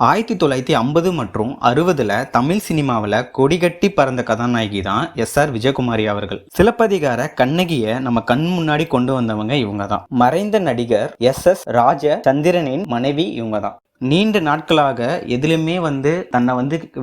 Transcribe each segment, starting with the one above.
1950 மற்றும் 60ல தமிழ் சினிமாவில் கொடிகட்டி பறந்த கதாநாயகி தான் எஸ்.ஆர். விஜயகுமாரி அவர்கள். சிலப்பதிகார கண்ணகியை நம்ம கண் முன்னாடி கொண்டு வந்தவங்க இவங்க தான். மறைந்த நடிகர் எஸ்.எஸ். ராஜச்சந்திரனின் மனைவி இவங்க தான். நீண்ட நாட்களாக எதுலையுமே தன்னை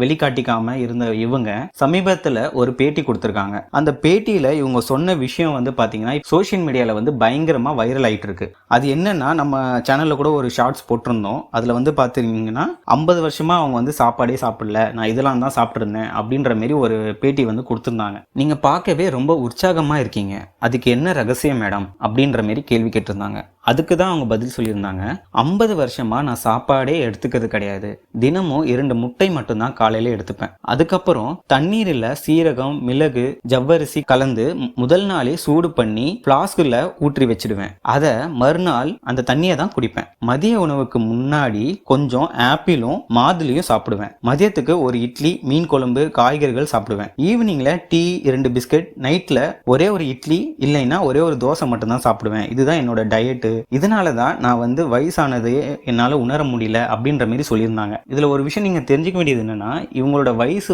வெளிக்காட்டிக்காம இருந்த இவங்க சமீபத்தில் ஒரு பேட்டி கொடுத்துருக்காங்க. அந்த பேட்டியில இவங்க சொன்ன விஷயம் பாத்தீங்கன்னா சோசியல் மீடியால பயங்கரமா வைரல் ஆயிட்டு இருக்கு. அது என்னன்னா, நம்ம சேனல்ல கூட ஒரு ஷார்ட்ஸ் போட்டிருந்தோம். அதுல பாத்தீங்கன்னா 50 வருஷமா அவங்க சாப்பாடே சாப்பிடல, நான் இதெல்லாம் தான் சாப்பிட்டுருந்தேன் அப்படின்ற மாதிரி ஒரு பேட்டி கொடுத்துருந்தாங்க. நீங்க பார்க்கவே ரொம்ப உற்சாகமா இருக்கீங்க, அதுக்கு என்ன ரகசியம் மேடம் அப்படின்ற மாதிரி கேள்வி கேட்டிருந்தாங்க. அதுக்கு தான் அவங்க பதில் சொல்லியிருந்தாங்க, 50 வருஷமா நான் சாப்பாடே எடுத்துக்கிறது கிடையாது, தினமும் 2 முட்டை மட்டும்தான் காலையில எடுத்துப்பேன். அதுக்கப்புறம் தண்ணீரில் சீரகம், மிளகு, ஜவ்வரிசி கலந்து முதல் நாளே சூடு பண்ணி பிளாஸ்குல ஊற்றி வச்சிடுவேன். அதை மறுநாள் அந்த தண்ணியை தான் குடிப்பேன். மதிய உணவுக்கு முன்னாடி கொஞ்சம் ஆப்பிளும் மாதுளையும் சாப்பிடுவேன். மதியத்துக்கு ஒரு இட்லி, மீன் குழம்பு, காய்கறிகள் சாப்பிடுவேன். ஈவினிங்ல டீ, 2 பிஸ்கட், நைட்ல ஒரே ஒரு இட்லி இல்லைன்னா ஒரே ஒரு தோசை மட்டும்தான் சாப்பிடுவேன். இதுதான் என்னோட டயட்டு. இதனாலதான் நான் வயசானது என்னால உணர முடியல அப்படின்ற மாதிரி சொல்லியிருந்தாங்க. இதுல ஒரு விஷயம் நீங்க தெரிஞ்சுக்க வேண்டியது என்னன்னா, இவங்களோட வயசு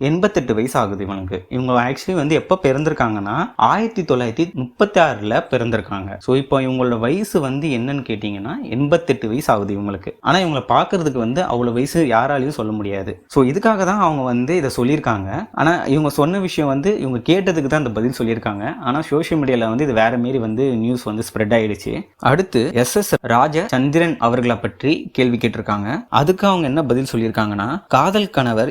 88 வயசு ஆகுது. இவங்க ஆக்சுவலி எப்ப பிறந்திருக்காங்கன்னா 1936ல பிறந்திருக்காங்க. ஸோ இப்போ இவங்களோட வயசு என்னன்னு கேட்டீங்கன்னா 88 வயசு ஆகுது இவங்களுக்கு. ஆனா இவங்களை பாக்குறதுக்கு அவ்வளவு வயசு யாராலையும் சொல்ல முடியாது. ஸோ இதுக்காக தான் அவங்க இதை சொல்லியிருக்காங்க. ஆனா இவங்க சொன்ன விஷயம் இவங்க கேட்டதுக்கு தான் இந்த பதில் சொல்லியிருக்காங்க. ஆனா சோசியல் மீடியால இது வேற மாரி நியூஸ் ஸ்ப்ரெட் ஆயிடுச்சு. அடுத்து எஸ்.எஸ். ராஜச்சந்திரன் அவர்களை பற்றி கேள்வி கேட்டிருக்காங்க. அதுக்கு அவங்க என்ன பதில் சொல்லியிருக்காங்கன்னா, காதல் கணவர்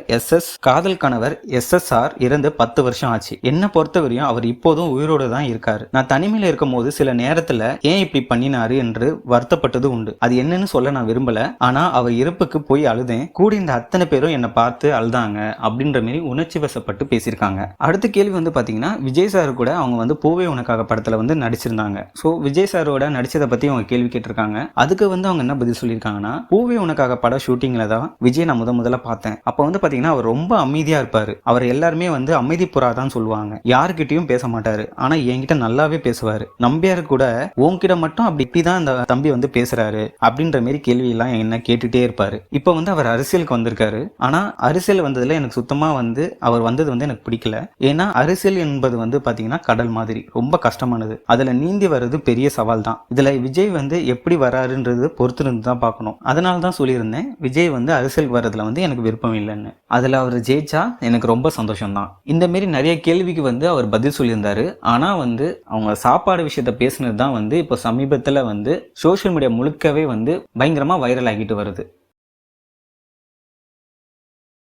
எஸ்.எஸ்.ஆர் இறந்து 10 வருஷம் ஆச்சு. என்ன பொறுத்தவரையும் அவர் இப்போதும் உயிரோடு தான் இருக்காரு. நான் தனிமையில இருக்கும் போது சில நேரத்துல ஏன் இப்படி பண்ணினாரு என்று வருத்தப்பட்டது உண்டு. அது என்னன்னு சொல்ல நான் விரும்பல. ஆனா அவர் இறப்புக்கு போய் அழுதேன். கூட இந்த அத்தனை பேரும் என்னை பார்த்து அழுதாங்க அப்படின்ற மாதிரி உணர்ச்சி வசப்பட்டு பேசியிருக்காங்க. அடுத்த கேள்வி பாத்தீங்கன்னா, விஜய் சார் கூட அவங்க பூவே உனக்காக படத்துல நடிச்சிருந்தாங்க. ஸோ விஜய் சாரோட நடிச்சதை பத்தி அவங்க கேள்வி கேட்டிருக்காங்க. அதுக்கு அவங்க என்ன பதில் சொல்லியிருக்காங்கன்னா, பூவே உனக்காக படம் ஷூட்டிங்ல தான் விஜய் நான் முதல்ல பார்த்தேன். அப்ப பாத்தீங்கன்னா அவர் ரொம்ப அமைதியா இருப்பாரு. அவர் எல்லாருமே அமைதி புறா தான் சொல்லுவாங்க. யாருக்கிட்டையும் பேச மாட்டாரு. ஆனா என்கிட்ட நல்லாவே பேசுவாரு. நம்பியாரு கூட உன்கிட்ட மட்டும் இப்படிதான் அந்த தம்பி பேசுறாரு அப்படின்ற மாதிரி கேள்வி எல்லாம் என்ன கேட்டுட்டே இருப்பாரு. இப்ப அவர் அரசியலுக்கு வந்திருக்காரு. ஆனா அரசியல் வந்ததுல எனக்கு சுத்தமா அவர் வந்தது எனக்கு பிடிக்கல. ஏன்னா அரசியல் என்பது பாத்தீங்கன்னா கடல் மாதிரி ரொம்ப கஷ்டமானது. அதுல நீந்தி வர்றது பெரிய சவால் தான். இதுல விஜய் எப்படி வராருன்றது பொறுத்து இருந்து தான் பார்க்கணும். அதனால தான் சொல்லியிருந்தேன், விஜய் அரசியலுக்கு வர்றதுல எனக்கு விருப்பம் இல்லைன்னு. அதுல அவர் ஜெயிச்சா எனக்கு ரொம்ப சந்தோஷம் தான். இந்த மாதிரி நிறைய கேள்விக்கு அவர் பதில் சொல்லியிருந்தாரு. ஆனா அவங்க சாப்பாடு விஷயத்த பேசுனது தான் இப்போ சமீபத்துல சோசியல் மீடியா முழுக்கவே பயங்கரமா வைரல் ஆகிட்டு வருது.